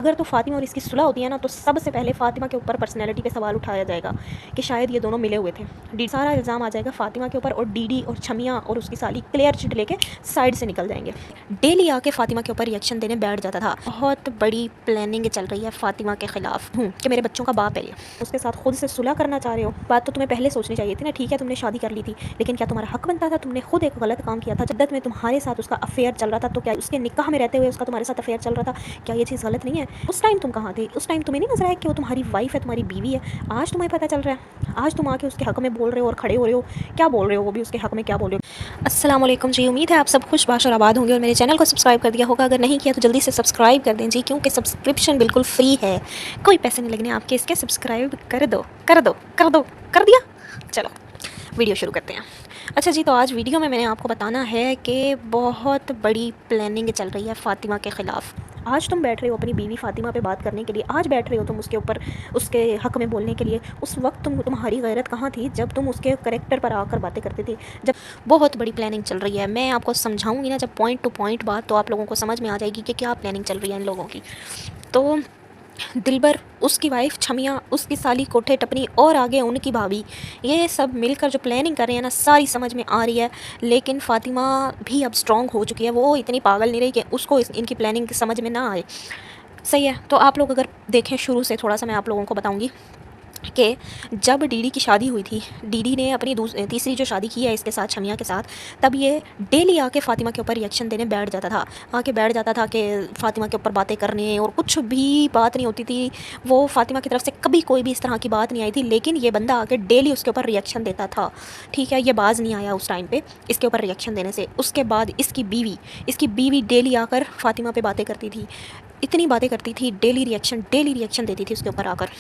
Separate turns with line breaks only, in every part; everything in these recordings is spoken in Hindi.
अगर तो फ़ातिमा और इसकी सुलह होती है ना, तो सबसे पहले फ़ातिमा के ऊपर पर्सनैलिटी पे सवाल उठाया जाएगा कि शायद ये दोनों मिले हुए थे। सारा इल्ज़ाम आ जाएगा फ़ातिमा के ऊपर और डीडी और छमिया और उसकी साली क्लियर चिट लेके साइड से निकल जाएंगे। डेली आके फ़ातिमा के ऊपर रिएक्शन देने बैठ जाता था। बहुत बड़ी प्लानिंग चल रही है फ़ातिमा के ख़िलाफ़ कि मेरे बच्चों का बाप है ये, उसके साथ खुद से सुलह करना चाह रहे हो। बात तो तुम्हें पहले सोचनी चाहिए थी ना। ठीक है, तुमने शादी कर ली थी, लेकिन क्या तुम्हारा हक बनता था? तुमने खुद एक गलत काम किया था। जद्दत में तुम्हारे साथ उसका अफेयर चल रहा था, तो क्या उसके निकाह में रहते हुए उसका तुम्हारे साथ अफेयर चल रहा था? क्या ये चीज़ गलत नहीं है? उस टाइम तुम कहाँ थे? उस टाइम तुम्हें नहीं नजर आया कि वो तुम्हारी वाइफ है, तुम्हारी बीवी है? आज तुम्हें पता चल रहा है? आज तुम आके उसके हक में बोल रहे हो और खड़े हो रहे हो। क्या बोल रहे हो? वो भी उसके हक में क्या बोल रहे हो? अस्सलाम वालेकुम जी, उम्मीद है आप सब खुश बाश और आबाद होंगे और मेरे चैनल को सब्सक्राइब कर दिया होगा। अगर नहीं किया तो जल्दी से सब्सक्राइब कर दें जी, क्योंकि सब्सक्रिप्शन बिल्कुल फ्री है, कोई पैसे नहीं लगने आपके इसके। सब्सक्राइब कर दो कर दो कर दो, कर दिया। चलो वीडियो शुरू करते हैं। अच्छा जी, तो आज वीडियो में मैंने आपको बताना है कि बहुत बड़ी प्लानिंग चल रही है फ़ातिमा के ख़िलाफ़। आज तुम बैठ रहे हो अपनी बीवी फ़ातिमा पे बात करने के लिए, आज बैठ रहे हो तुम उसके ऊपर उसके हक़ में बोलने के लिए। उस वक्त तुम्हारी गैरत कहाँ थी जब तुम उसके करैक्टर पर आकर बातें करते थे? जब बहुत बड़ी प्लानिंग चल रही है, मैं आपको समझाऊंगी ना जब पॉइंट टू पॉइंट बात, तो आप लोगों को समझ में आ जाएगी कि क्या प्लानिंग चल रही है इन लोगों की। तो दिलबर, उसकी वाइफ छमिया, उसकी साली कोठे टपनी और आगे उनकी भाभी, ये सब मिलकर जो प्लानिंग कर रहे हैं ना, सारी समझ में आ रही है। लेकिन फ़ातिमा भी अब स्ट्रॉन्ग हो चुकी है, वो इतनी पागल नहीं रही कि उसको इनकी प्लानिंग समझ में ना आए। सही है, तो आप लोग अगर देखें शुरू से, थोड़ा सा मैं आप लोगों को बताऊंगी कि जब डीडी की शादी हुई थी, डीडी ने अपनी तीसरी जो शादी की है इसके साथ, छमिया के साथ, तब ये डेली आके फ़ातिमा के ऊपर रिएक्शन देने बैठ जाता था। आके बैठ जाता था कि फ़ातिमा के ऊपर बातें करने, और कुछ भी बात नहीं होती थी वो फ़ातिमा की तरफ से, कभी कोई भी इस तरह की बात नहीं आई थी। लेकिन ये बंदा आके डेली उसके ऊपर रिएक्शन देता था। ठीक है, ये बाज नहीं आया उस टाइम पर इसके ऊपर रिएक्शन देने से। उसके बाद इसकी बीवी डेली आकर फ़ातिमा पर बातें करती थी, इतनी बातें करती थी, डेली रिएक्शन देती थी उसके ऊपर आकर।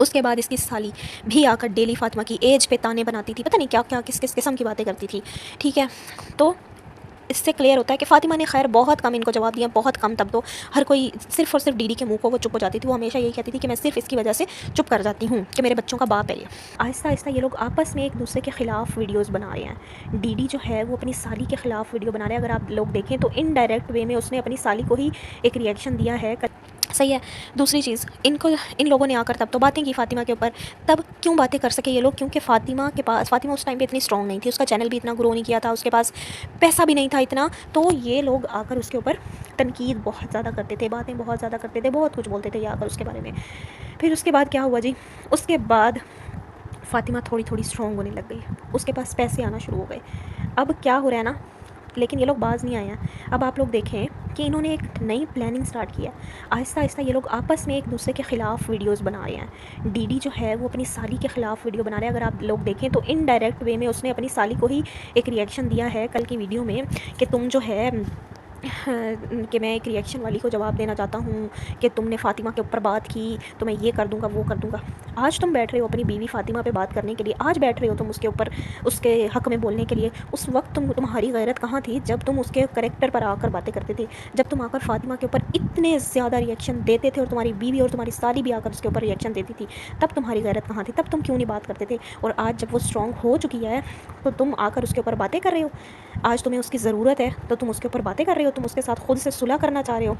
उसके बाद इसकी साली भी आकर डेली फ़ातिमा की एज पे ताने बनाती थी, पता नहीं क्या क्या किस किस किस्म की बातें करती थी। ठीक है, तो इससे क्लियर होता है कि फ़ातिमा ने खैर बहुत कम इनको जवाब दिया, बहुत कम। तब तो हर कोई सिर्फ़ और सिर्फ डीडी के मुंह को वो चुप हो जाती थी। वो हमेशा यही कहती थी कि मैं सिर्फ इसकी वजह से चुप कर जाती हूँ कि मेरे बच्चों का बाप है ये। आहिस्ता आहिस्ता ये लोग आपस में एक दूसरे के ख़िलाफ़ वीडियोज़ बना रहे हैं। डीडी जो है वो अपनी साली के ख़िलाफ़ वीडियो बना रहे हैं। अगर आप लोग देखें तो इनडायरेक्ट वे में उसने अपनी साली को ही एक रिएक्शन दिया है। सही है। दूसरी चीज़, इन लोगों ने आकर तब तो बातें की फ़ातिमा के ऊपर। तब क्यों बातें कर सके ये लोग? क्योंकि फ़ातिमा उस टाइम पे इतनी स्ट्रॉन्ग नहीं थी, उसका चैनल भी इतना ग्रो नहीं किया था, उसके पास पैसा भी नहीं था इतना। तो ये लोग आकर उसके ऊपर तनकीद बहुत ज़्यादा करते थे, बातें बहुत ज़्यादा करते थे, बहुत कुछ बोलते थे ये आकर उसके बारे में। फिर उसके बाद क्या हुआ जी? उसके बाद फ़ातिमा थोड़ी थोड़ी स्ट्रॉन्ग होने लग गई, उसके पास पैसे आना शुरू हो गए। अब क्या हो रहा है ना, लेकिन ये लोग बाज नहीं आए हैं। अब आप लोग देखें कि इन्होंने एक नई प्लानिंग स्टार्ट किया। आहिस्ता आहिस्ता ये लोग आपस में एक दूसरे के ख़िलाफ़ वीडियोस बना रहे हैं। डीडी जो है वो अपनी साली के ख़िलाफ़ वीडियो बना रहे हैं। अगर आप लोग देखें तो इनडायरेक्ट वे में उसने अपनी साली को ही एक रिएक्शन दिया है कल की वीडियो में कि तुम जो है कि मैं एक रिएक्शन वाली को जवाब देना चाहता हूँ कि तुमने फ़ातिमा के ऊपर बात की तो मैं ये कर दूँगा, वो कर दूँगा। आज तुम बैठ रहे हो अपनी बीवी फ़ातिमा पे बात करने के लिए, आज बैठ रहे हो तुम उसके ऊपर उसके हक़ में बोलने के लिए। उस वक्त तुम्हारी गैरत कहाँ थी जब तुम उसके करैक्टर पर आकर बातें करते थे? जब तुम आकर फ़ातिमा के ऊपर इतने ज़्यादा रिएक्शन देते थे और तुम्हारी बीवी और तुम्हारी साली भी आकर उसके ऊपर रिएक्शन देती थी, तब तुम्हारी गैरत कहाँ थी? तब तुम क्यों नहीं बात करते थे? और आज जब वो स्ट्रॉन्ग हो चुकी है तो तुम आकर उसके ऊपर बातें कर रहे हो। आज तुम्हें उसकी ज़रूरत है तो तुम उसके ऊपर बातें कर रहे हो, तुम उसके साथ खुद से सुलह करना चाह रहे हो।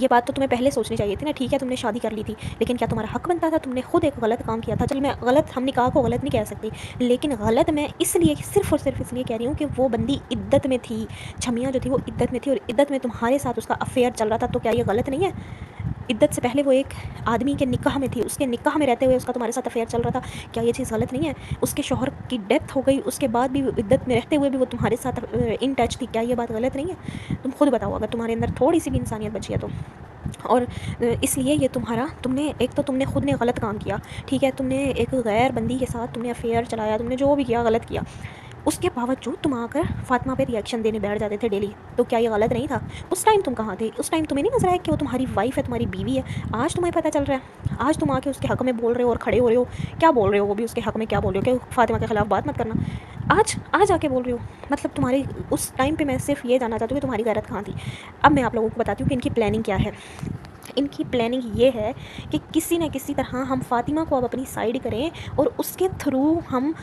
ये बात तो तुम्हें पहले सोचनी चाहिए थी ना। ठीक है, तुमने शादी कर ली थी, लेकिन क्या तुम्हारा हक बनता था? तुमने खुद एक गलत काम किया था। चल, मैं गलत, हम निकाह को गलत नहीं कह सकती, लेकिन गलत मैं इसलिए, सिर्फ और सिर्फ इसलिए कह रही हूँ कि वो बंदी इद्दत में थी। छमिया जो थी वो इद्दत में थी, और इद्दत में तुम्हारे साथ उसका अफेयर चल रहा था। तो क्या ये गलत नहीं है? इद्दत से पहले वो एक आदमी के निकाह में थी, उसके निकाह में रहते हुए उसका तुम्हारे साथ अफेयर चल रहा था। क्या ये चीज़ गलत नहीं है? उसके शौहर की डेथ हो गई, उसके बाद भी इद्दत में रहते हुए भी वो तुम्हारे साथ इन टच थी। क्या ये बात गलत नहीं है? तुम खुद बताओ, अगर तुम्हारे अंदर थोड़ी सी भी इंसानियत बची है तो। और इसलिए ये तुमने खुद ने गलत काम किया। ठीक है, तुमने एक गैर बंदी के साथ तुमने अफेयर चलाया, तुमने जो भी किया गलत किया। उसके बावजूद तुम आकर फ़ातिमा पे रिएक्शन देने बैठ जाते थे डेली। तो क्या ये गलत नहीं था? उस टाइम तुम कहाँ थे? उस टाइम तुम्हें नहीं नजर आया कि वो तुम्हारी वाइफ है, तुम्हारी बीवी है? आज तुम्हें पता चल रहा है? आज तुम आके उसके हक़ में बोल रहे हो और खड़े हो रहे हो। क्या बोल रहे हो? वो भी उसके हक़ में क्या बोल रहे हो कि फ़ातिमा के ख़िलाफ़ बात मत करना। आज आके बोल रहे हो। मतलब तुम्हारी उस टाइम पे मैं सिर्फ ये जानना चाहती हूँ कि तुम्हारी गैरत कहाँ थी। अब मैं आप लोगों को बताती हूँ कि इनकी प्लानिंग क्या है। इनकी प्लानिंग ये है कि किसी न किसी तरह हम फ़ातिमा को अब अपनी साइड करें और उसके थ्रू हम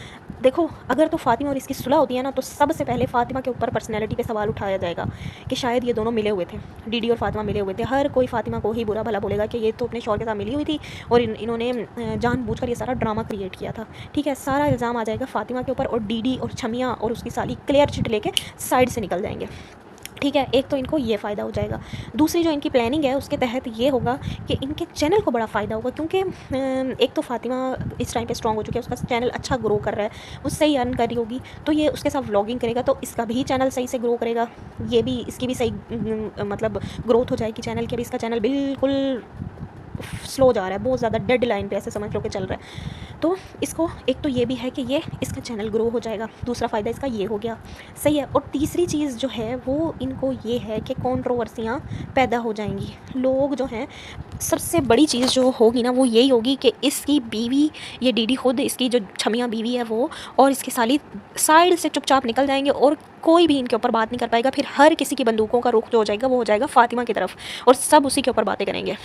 देखो, अगर तो फ़ातिमा और इसकी सुलह होती है ना, तो सबसे पहले फ़ातिमा के ऊपर पर्सनैलिटी पे सवाल उठाया जाएगा कि शायद ये दोनों मिले हुए थे, डीडी और फ़ातिमा मिले हुए थे। हर कोई फ़ातिमा को ही बुरा भला बोलेगा कि ये तो अपने शौहर के साथ मिली हुई थी और इन्होंने जानबूझकर ये सारा ड्रामा क्रिएट किया था। ठीक है, सारा इल्ज़ाम आ जाएगा फ़ातिमा के ऊपर और डीडी और छमिया और उसकी साली क्लियर चिट लेके साइड से निकल जाएंगे। ठीक है, एक तो इनको ये फ़ायदा हो जाएगा। दूसरी जो इनकी प्लानिंग है उसके तहत ये होगा कि इनके चैनल को बड़ा फ़ायदा होगा, क्योंकि एक तो फ़ातिमा इस टाइम पे स्ट्रॉन्ग हो चुकी है, उसका चैनल अच्छा ग्रो कर रहा है, वो सही अर्न कर रही होगी, तो ये उसके साथ व्लॉगिंग करेगा तो इसका भी चैनल सही से ग्रो करेगा, ये भी इसकी भी सही मतलब ग्रोथ हो जाएगी चैनल की। अभी इसका चैनल बिल्कुल स्लो जा रहा है, बहुत ज़्यादा डेड लाइन पे ऐसे समझ लो कि चल रहा है। तो इसको एक तो ये भी है कि ये इसका चैनल ग्रो हो जाएगा, दूसरा फ़ायदा इसका ये हो गया, सही है। और तीसरी चीज़ जो है वो इनको ये है कि कंट्रोवर्सियाँ पैदा हो जाएंगी। लोग जो हैं, सबसे बड़ी चीज़ जो होगी ना वो यही होगी कि इसकी बीवी, ये डीडी खुद, इसकी जो छमिया बीवी है वो और इसकी साली साइड से चुपचाप निकल जाएंगे और कोई भी इनके ऊपर बात नहीं कर पाएगा। फिर हर किसी की बंदूकों का रुख जो हो जाएगा वो हो जाएगा फ़ातिमा की तरफ और सब उसी के ऊपर बातें करेंगे।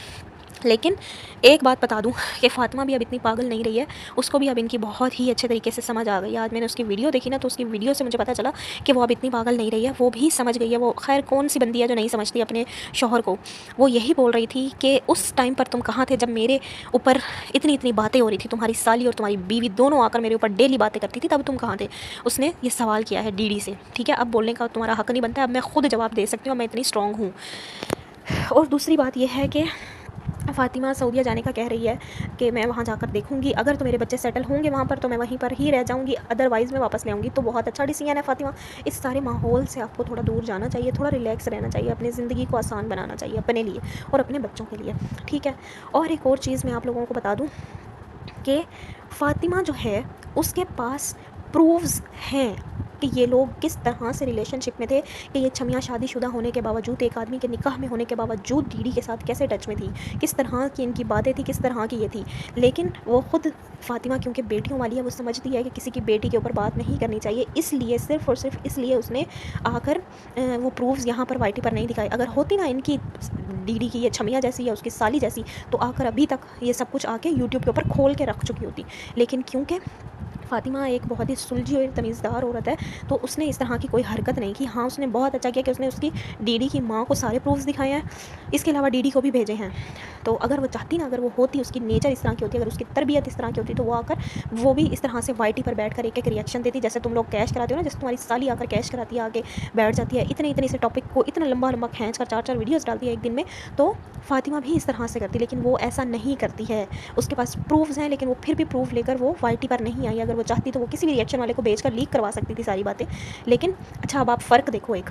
लेकिन एक बात बता दूं कि फ़ातिमा भी अब इतनी पागल नहीं रही है, उसको भी अब इनकी बहुत ही अच्छे तरीके से समझ आ गई है। आज मैंने उसकी वीडियो देखी ना, तो उसकी वीडियो से मुझे पता चला कि वो अब इतनी पागल नहीं रही है, वो भी समझ गई है। वो खैर कौन सी बंदी है जो नहीं समझती अपने शौहर को। वो यही बोल रही थी कि उस टाइम पर तुम कहाँ थे जब मेरे ऊपर इतनी इतनी बातें हो रही थी, तुम्हारी साली और तुम्हारी बीवी दोनों आकर मेरे ऊपर डेली बातें करती थी, तब तुम कहाँ थे। उसने ये सवाल किया है डीडी से। ठीक है, अब बोलने का तुम्हारा हक नहीं बनता है, अब मैं खुद जवाब दे सकती हूँ, मैं इतनी स्ट्रॉन्ग हूँ। और दूसरी बात यह है कि फ़ातिमा सऊदीया जाने का कह रही है कि मैं वहाँ जाकर देखूँगी, अगर तो मेरे बच्चे सेटल होंगे वहाँ पर तो मैं वहीं पर ही रह जाऊँगी, अदरवाइज़ मैं वापस ले आऊँगी। तो बहुत अच्छा डिसीजन है फ़ातिमा। इस सारे माहौल से आपको थोड़ा दूर जाना चाहिए, थोड़ा रिलैक्स रहना चाहिए, अपनी ज़िंदगी को आसान बनाना चाहिए अपने लिए और अपने बच्चों के लिए। ठीक है, और एक और चीज़ मैं आप लोगों को बता दूँ कि फ़ातिमा जो है उसके पास प्रूव्स हैं कि ये लोग किस तरह से रिलेशनशिप में थे, कि ये छमिया शादीशुदा होने के बावजूद, एक आदमी के निकाह में होने के बावजूद डीडी के साथ कैसे टच में थी, किस तरह की इनकी बातें थी, किस तरह की ये थी। लेकिन वो खुद फ़ातिमा क्योंकि बेटियों वाली है, वो समझती है कि किसी की बेटी के ऊपर बात नहीं करनी चाहिए, इसलिए सिर्फ़ और सिर्फ इसलिए उसने आकर वो प्रूफ्स यहाँ पर वाईटी पर नहीं दिखाए। अगर होती ना इनकी डीडी की ये छमिया जैसी या उसकी साली जैसी, तो आकर अभी तक ये सब कुछ आके यूट्यूब के ऊपर खोल के रख चुकी होती। लेकिन क्योंकि फ़ातिमा एक बहुत ही सुलझी और तमीज़दार औरत है, तो उसने इस तरह की कोई हरकत नहीं की। हाँ, उसने बहुत अच्छा किया कि उसने उसकी डीडी की माँ को सारे प्रूफ्स दिखाए हैं, इसके अलावा डीडी को भी भेजे हैं। तो अगर वो चाहती ना, अगर वो होती, उसकी नेचर इस तरह की होती, अगर उसकी तरबियत इस तरह की होती, तो वो आकर वो भी इस तरह से वाईटी पर बैठ कर एक एक रिएक्शन देती, जैसे तुम लोग कैश कराते हो ना, जैसे तुम्हारी साली आकर कैश कराती है, आके बैठ जाती है, इतने इतने से टॉपिक को इतना लंबा लंबा खींच कर 4-4 वीडियोज़ डालती है एक दिन में। तो फ़ातिमा भी इस तरह से करती, लेकिन वो ऐसा नहीं करती है। उसके पास प्रूफ्स हैं, लेकिन वो फिर भी प्रूफ लेकर वो वाईटी पर नहीं आई। अगर वो चाहती तो वो किसी भी रिएक्शन वाले को भेजकर लीक करवा सकती थी सारी बातें। लेकिन अच्छा, अब आप फ़र्क देखो, एक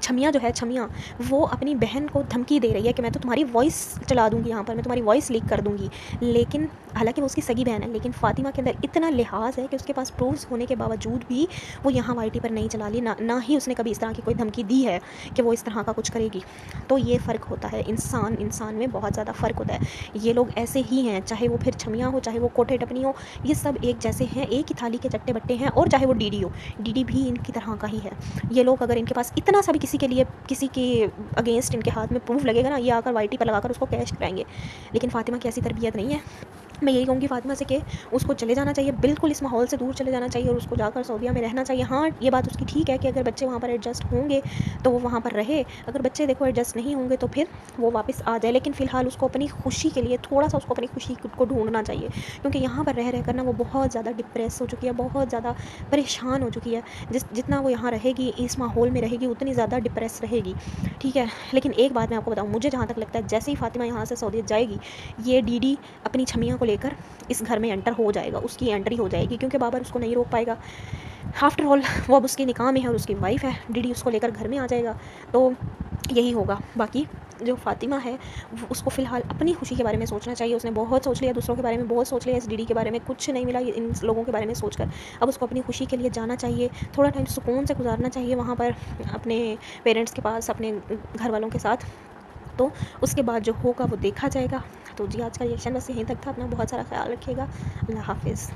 छमिया जो है, छमिया वो अपनी बहन को धमकी दे रही है कि मैं तो तुम्हारी वॉइस चला दूंगी, यहाँ पर मैं तुम्हारी वॉइस लीक कर दूंगी। लेकिन हालांकि वो उसकी सगी बहन है, लेकिन फ़ातिमा के अंदर इतना लिहाज है कि उसके पास प्रूफ्स होने के बावजूद भी वो यहाँ वाईटी पर नहीं चला ली, ना ही उसने कभी इस तरह की कोई धमकी दी है कि वो इस तरह का कुछ करेगी। तो ये फ़र्क होता है, इंसान में बहुत ज़्यादा फ़र्क होता है। ये लोग ऐसे ही हैं, चाहे वो फिर छमिया हो, चाहे वो कोठे टपनी हो, ये सब एक जैसे हैं, एक ही थाली के चट्टे बट्टे हैं। और चाहे वो डीडी हो, डीडी भी इनकी तरह का ही है। ये लोग अगर इनके पास इतना सा भी किसी के लिए, किसी के अगेंस्ट इनके हाथ में प्रूफ लगेगा ना, ये आकर वाईटी पर लगाकर उसको कैश कराएंगे। लेकिन फ़ातिमा की ऐसी तरबियत नहीं है। मैं यही कहूँगी फ़ातिमा से कि उसको चले जाना चाहिए, बिल्कुल इस माहौल से दूर चले जाना चाहिए और उसको जाकर सऊदीया में रहना चाहिए। हाँ, ये बात उसकी ठीक है कि अगर बच्चे वहाँ पर एडजस्ट होंगे तो वो वहाँ पर रहे, अगर बच्चे देखो एडजस्ट नहीं होंगे तो फिर वो वापस आ जाए। लेकिन फ़िलहाल उसको अपनी खुशी के लिए थोड़ा सा उसको अपनी खुशी खुद को ढूंढना चाहिए, क्योंकि यहाँ पर रह कर ना वो बहुत ज़्यादा डिप्रेस हो चुकी है, बहुत ज़्यादा परेशान हो चुकी है। जितना वो यहाँ रहेगी, इस माहौल में रहेगी, उतनी ज़्यादा डिप्रेस रहेगी। ठीक है, लेकिन एक बात मैं आपको बताऊँ, मुझे जहाँ तक लगता है जैसे ही फ़ातिमा यहाँ से सऊदीया जाएगी, ये डीडी अपनी छमिया को लेकर इस घर में एंटर हो जाएगा, उसकी एंट्री हो जाएगी, क्योंकि बाबर उसको नहीं रोक पाएगा। आफ्टर ऑल वो अब उसके निकाह में है और उसकी वाइफ है, डीडी उसको लेकर घर में आ जाएगा। तो यही होगा। बाकी जो फ़ातिमा है उसको फ़िलहाल अपनी खुशी के बारे में सोचना चाहिए। उसने बहुत सोच लिया, दूसरों के बारे में बहुत सोच लिया, इस डीडी के बारे में कुछ नहीं मिला इन लोगों के बारे में सोचकर। अब उसको अपनी खुशी के लिए जाना चाहिए, थोड़ा टाइम सुकून से गुजारना चाहिए वहाँ पर अपने पेरेंट्स के पास, अपने घर वालों के साथ। तो उसके बाद जो होगा वो देखा जाएगा। तो जी, आज का रिएक्शन बस यहीं तक था। अपना बहुत सारा ख्याल रखिएगा। अल्लाह हाफ़िज़।